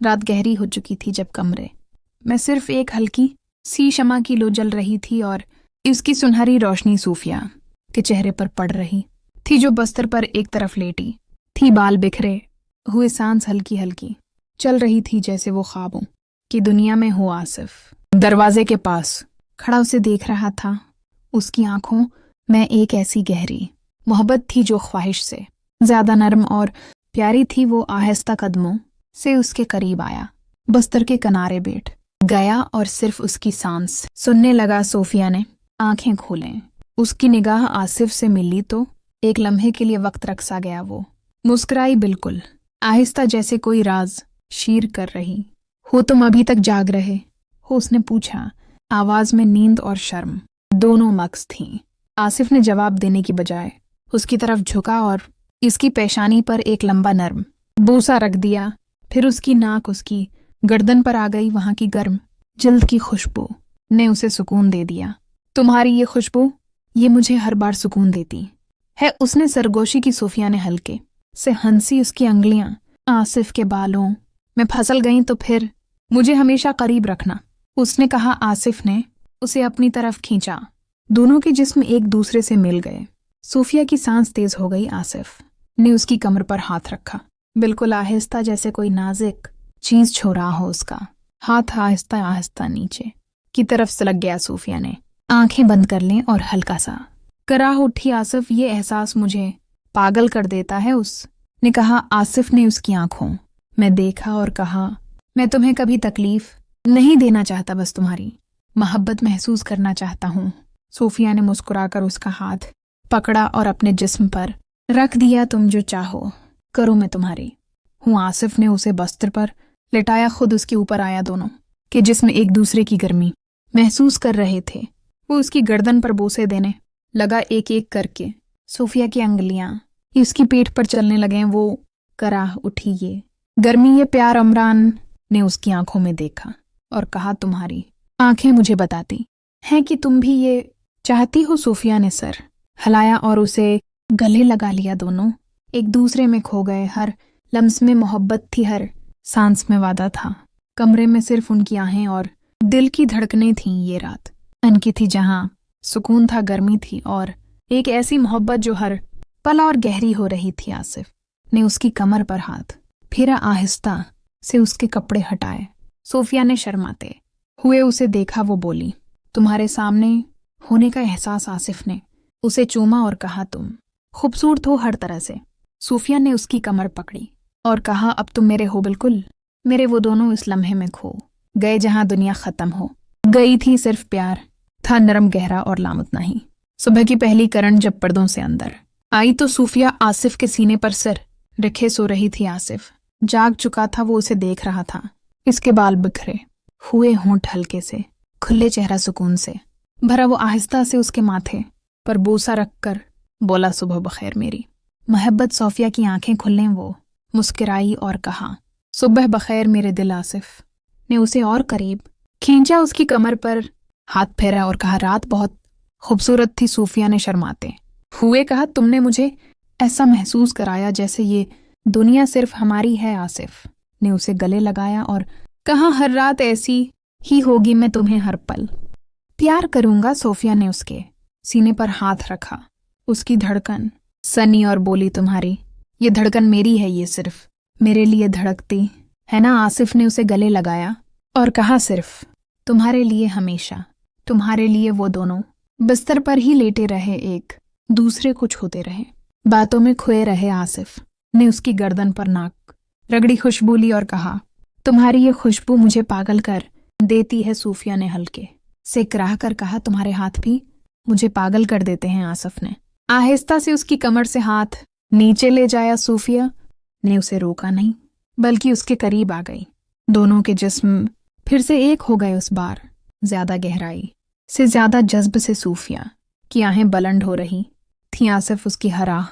رات گہری ہو چکی تھی جب کمرے میں صرف ایک ہلکی سی شمع کی لو جل رہی تھی اور اس کی سنہری روشنی صوفیہ کے چہرے پر پڑ رہی تھی جو بستر پر ایک طرف لیٹی تھی، بال بکھرے ہوئے، سانس ہلکی ہلکی چل رہی تھی جیسے وہ خوابوں کی دنیا میں ہو۔ آصف دروازے کے پاس کھڑا اسے دیکھ رہا تھا، اس کی آنکھوں میں ایک ایسی گہری محبت تھی جو خواہش سے زیادہ نرم اور پیاری تھی۔ وہ آہستہ قدموں سے اس کے قریب آیا، بستر کے کنارے بیٹھ گیا اور صرف اس کی سانس سننے لگا۔ صوفیہ نے آنکھیں کھولیں، اس کی نگاہ آصف سے ملی تو ایک لمحے کے لیے وقت رکسا گیا۔ وہ مسکرائی، بالکل آہستہ، جیسے کوئی راز شیر کر رہی ہو۔ تم ابھی تک جاگ رہے ہو؟ اس نے پوچھا، آواز میں نیند اور شرم دونوں مکس تھیں۔ آصف نے جواب دینے کی بجائے اس کی طرف جھکا اور اس کی پیشانی پر ایک لمبا نرم بوسہ رکھ دیا، پھر اس کی ناک اس کی گردن پر آ گئی۔ وہاں کی گرم جلد کی خوشبو نے اسے سکون دے دیا۔ تمہاری یہ خوشبو، یہ مجھے ہر بار سکون دیتی ہے، اس نے سرگوشی کی۔ صوفیہ نے ہلکے سے ہنسی، اس کی انگلیاں آصف کے بالوں میں پھسل گئیں۔ تو پھر مجھے ہمیشہ قریب رکھنا، اس نے کہا۔ آصف نے اسے اپنی طرف کھینچا، دونوں کے جسم ایک دوسرے سے مل گئے۔ صوفیہ کی سانس تیز ہو گئی۔ آصف نے اس کی کمر پر ہاتھ رکھا، بالکل آہستہ، جیسے کوئی نازک چیز چھو رہا ہو۔ اس کا ہاتھ آہستہ آہستہ نیچے کی طرف سلگ گیا۔ صوفیہ نے آنکھیں بند کر لیں اور ہلکا سا کراہ اٹھی۔ آصف، یہ احساس مجھے پاگل کر دیتا ہے، اس نے کہا۔ آصف نے اس کی آنکھوں میں دیکھا اور کہا، میں تمہیں کبھی تکلیف نہیں دینا چاہتا، بس تمہاری محبت محسوس کرنا چاہتا ہوں۔ صوفیہ نے مسکرا کر اس کا ہاتھ پکڑا اور اپنے جسم پر رکھ دیا۔ تم جو چاہو کرو، میں تمہاری ہوں۔ آصف نے اسے بستر پر لٹایا، خود اس کے اوپر آیا۔ دونوں کے جسم ایک دوسرے کی گرمی محسوس کر رہے تھے۔ وہ اس کی گردن پر بوسے دینے لگا، ایک ایک کر کے۔ صوفیہ کی انگلیاں اس کی پیٹھ پر چلنے لگیں۔ وہ کراہ اٹھی، یہ گرمی، یہ پیار۔ عمران نے اس کی آنکھوں میں دیکھا اور کہا، تمہاری آنکھیں مجھے بتاتی ہیں کہ تم بھی یہ چاہتی ہو۔ صوفیہ نے سر ہلایا اور اسے گلے لگا لیا۔ دونوں ایک دوسرے میں کھو گئے، ہر لمس میں محبت تھی، ہر سانس میں وعدہ تھا۔ کمرے میں صرف ان کی آہیں اور دل کی دھڑکنیں تھیں۔ یہ رات ان کی تھی، جہاں سکون تھا، گرمی تھی اور ایک ایسی محبت جو ہر پل اور گہری ہو رہی تھی۔ آصف نے اس کی کمر پر ہاتھ پھیرا، آہستہ سے اس کے کپڑے ہٹائے۔ صوفیہ نے شرماتے ہوئے اسے دیکھا۔ وہ بولی، تمہارے سامنے ہونے کا احساس۔ آصف نے اسے چوما اور کہا، تم خوبصورت ہو ہر طرح سے۔ صوفیہ نے اس کی کمر پکڑی اور کہا، اب تم میرے ہو، بالکل میرے۔ وہ دونوں اس لمحے میں کھو گئے جہاں دنیا ختم ہو گئی تھی، صرف پیار تھا، نرم، گہرا اور لامتناہی۔ صبح کی پہلی کرن جب پردوں سے اندر آئی تو صوفیہ آصف کے سینے پر سر رکھے سو رہی تھی۔ آصف جاگ چکا تھا، وہ اسے دیکھ رہا تھا، اس کے بال بکھرے ہوئے، ہونٹ ہلکے سے کھلے، چہرہ سکون سے بھرا۔ وہ آہستہ سے اس کے ماتھے پر بوسہ رکھ کر بولا، صبح بخیر میری محبت۔ صوفیہ کی آنکھیں کھلیں، وہ مسکرائی اور کہا، صبح بخیر میرے دل۔ آصف نے اسے اور قریب کھینچا، اس کی کمر پر ہاتھ پھیرا اور کہا، رات بہت خوبصورت تھی۔ صوفیہ نے شرماتے ہوئے کہا، تم نے مجھے ایسا محسوس کرایا جیسے یہ دنیا صرف ہماری ہے۔ آصف نے اسے گلے لگایا اور کہا، ہر رات ایسی ہی ہوگی، میں تمہیں ہر پل پیار کروں گا۔ صوفیہ نے اس کے سینے پر ہاتھ رکھا، اس کی دھڑکن سنی اور بولی، تمہاری یہ دھڑکن میری ہے، یہ صرف میرے لیے دھڑکتی ہے نا۔ آصف نے اسے گلے لگایا اور کہا، صرف تمہارے لیے، ہمیشہ تمہارے لیے۔ وہ دونوں بستر پر ہی لیٹے رہے، ایک دوسرے کو چھوتے رہے، باتوں میں کھوئے رہے۔ آصف نے اس کی گردن پر ناک رگڑی، خوشبو لی اور کہا، تمہاری یہ خوشبو مجھے پاگل کر دیتی ہے۔ صوفیہ نے ہلکے سے کراہ کر کہا، تمہارے ہاتھ بھی مجھے پاگل کر دیتے ہیں۔ آصف نے آہستہ سے اس کی کمر سے ہاتھ نیچے لے جایا۔ صوفیہ نے اسے روکا نہیں، بلکہ اس کے قریب آ گئی۔ دونوں کے جسم پھر سے ایک ہو گئے، اس بار زیادہ گہرائی سے، زیادہ جذب سے۔ صوفیہ کی آہیں بلند ہو رہی تھیں۔ آصف اس کی ہر آہ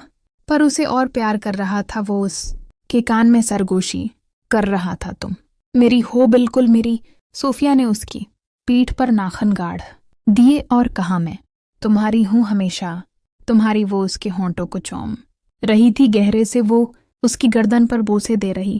پر اسے اور پیار کر رہا تھا۔ وہ اس کے کان میں سرگوشی کر رہا تھا، تم میری ہو، بالکل میری۔ صوفیہ نے اس کی پیٹھ پر ناخن گاڑ دیے اور کہا، میں تمہاری ہوں، ہمیشہ تمہاری۔ وہ اس کے ہونٹوں کو چوم رہی تھی گہرے سے، وہ اس کی گردن پر بوسے دے رہی